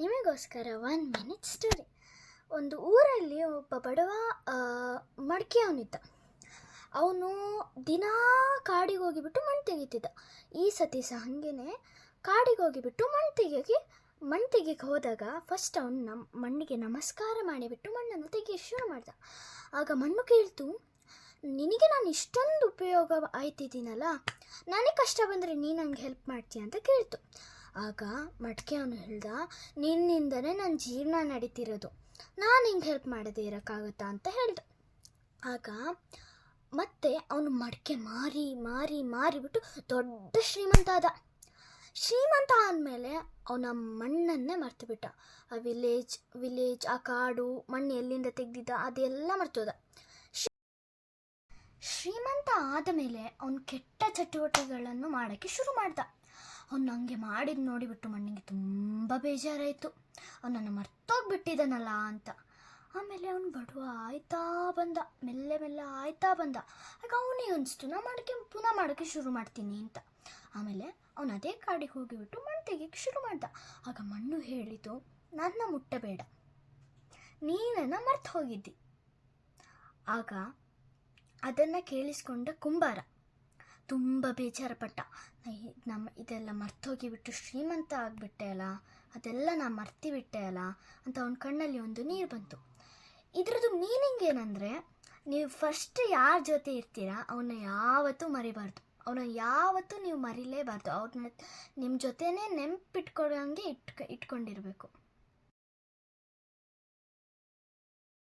ನಿಮಗೋಸ್ಕರ 1 minute story. ಒಂದು ಊರಲ್ಲಿ ಒಬ್ಬ ಬಡವ ಮಡಿಕೆ ಅವನಿದ್ದ. ಅವನು ದಿನಾ ಕಾಡಿಗೆ ಹೋಗಿಬಿಟ್ಟು ಮಣ್ಣು ತೆಗಿತಿದ್ದ. ಈ ಸತಿ ಸಹ ಹಾಗೇನೆ ಕಾಡಿಗೆ ಹೋಗಿಬಿಟ್ಟು ಮಣ್ಣು ತೆಗಿಯಕ್ಕೆ ಹೋದಾಗ ಫಸ್ಟ್ ಅವನು ಮಣ್ಣಿಗೆ ನಮಸ್ಕಾರ ಮಾಡಿಬಿಟ್ಟು ಮಣ್ಣನ್ನು ತೆಗಿಯಕ್ಕೆ ಶುರು ಮಾಡ್ದ. ಆಗ ಮಣ್ಣು ಕೇಳ್ತು, ನಿನಗೆ ನಾನು ಇಷ್ಟೊಂದು ಉಪಯೋಗ ಆಯ್ತಿದ್ದೀನಲ್ಲ, ನನಗೆ ಕಷ್ಟ ಬಂದರೆ ನೀನು ನಂಗೆ ಹೆಲ್ಪ್ ಮಾಡ್ತೀಯ ಅಂತ ಕೇಳ್ತು. ಆಗ ಮಡಿಕೆ ಅವನು ಹೇಳ್ದ, ನಿನ್ನಿಂದನೇ ನನ್ನ ಜೀವನ ನಡೀತಿರೋದು, ನಾನು ಹಿಂಗೆ ಹೆಲ್ಪ್ ಮಾಡದೇ ಇರೋಕ್ಕಾಗುತ್ತಾ ಅಂತ ಹೇಳ್ದ. ಆಗ ಮತ್ತೆ ಅವನು ಮಡಿಕೆ ಮಾರಿಬಿಟ್ಟು ದೊಡ್ಡ ಶ್ರೀಮಂತ ಆದ. ಶ್ರೀಮಂತ ಆದಮೇಲೆ ಅವನ ಮಣ್ಣನ್ನೇ ಮರ್ತು ಬಿಟ್ಟ. ಆ ವಿಲೇಜ್ ಆ ಕಾಡು ಮಣ್ಣು ಎಲ್ಲಿಂದ ತೆಗೆದಿದ್ದ ಅದೆಲ್ಲ ಮರ್ತೋದ. ಶ್ರೀಮಂತ ಆದ ಮೇಲೆ ಅವನು ಕೆಟ್ಟ ಚಟುವಟಿಕೆಗಳನ್ನು ಮಾಡೋಕ್ಕೆ ಶುರು ಮಾಡ್ದ. ಅವನು ಹಂಗೆ ಮಾಡಿದ್ದು ನೋಡಿಬಿಟ್ಟು ಮಣ್ಣಿಗೆ ತುಂಬ ಬೇಜಾರಾಯಿತು, ಅವನನ್ನು ಮರ್ತೋಗ್ಬಿಟ್ಟಿದ್ದಾನಲ್ಲ ಅಂತ. ಆಮೇಲೆ ಅವನು ಬಡವ ಮೆಲ್ಲ ಆಯ್ತಾ ಬಂದ. ಆಗ ಅವನಿಗೆ ಅನಿಸ್ತು, ನಾ ಪುನಃ ಮಾಡೋಕ್ಕೆ ಶುರು ಮಾಡ್ತೀನಿ ಅಂತ. ಆಮೇಲೆ ಅವನು ಅದೇ ಕಾಡಿಗೆ ಹೋಗಿಬಿಟ್ಟು ಮಣ್ಣು ತೆಗಿಯೋಕ್ಕೆ ಶುರು ಮಾಡ್ದ. ಆಗ ಮಣ್ಣು ಹೇಳಿತು, ನನ್ನ ಮುಟ್ಟಬೇಡ, ನೀನನ್ನು ಮರ್ತು ಹೋಗಿದ್ದಿ. ಆಗ ಅದನ್ನು ಕೇಳಿಸ್ಕೊಂಡ ಕುಂಬಾರ ತುಂಬ ಬೇಜಾರಪಟ್ಟ. ಇದೆಲ್ಲ ಮರ್ತೋಗಿಬಿಟ್ಟು ಶ್ರೀಮಂತ ಆಗಿಬಿಟ್ಟೆ ಅಲ್ಲ, ಅದೆಲ್ಲ ನಾನು ಮರ್ತಿಬಿಟ್ಟೆ ಅಲ್ಲ ಅಂತ ಅವನ ಕಣ್ಣಲ್ಲಿ ಒಂದು ನೀರು ಬಂತು. ಇದರದ್ದು ಮೀನಿಂಗ್ ಏನಂದರೆ, ನೀವು ಫಸ್ಟ್ ಯಾರ ಜೊತೆ ಇರ್ತೀರಾ ಅವನ್ನ ಯಾವತ್ತೂ ಮರಿಬಾರ್ದು, ಅವನ್ನ ಯಾವತ್ತೂ ನೀವು ಮರಿಲೇಬಾರ್ದು. ಅವ್ರನ್ನ ನಿಮ್ಮ ಜೊತೆನೇ ನೆನಪಿಟ್ಕೊಳ್ಳೋಂಗೆ ಇಟ್ಕೊಂಡಿರಬೇಕು.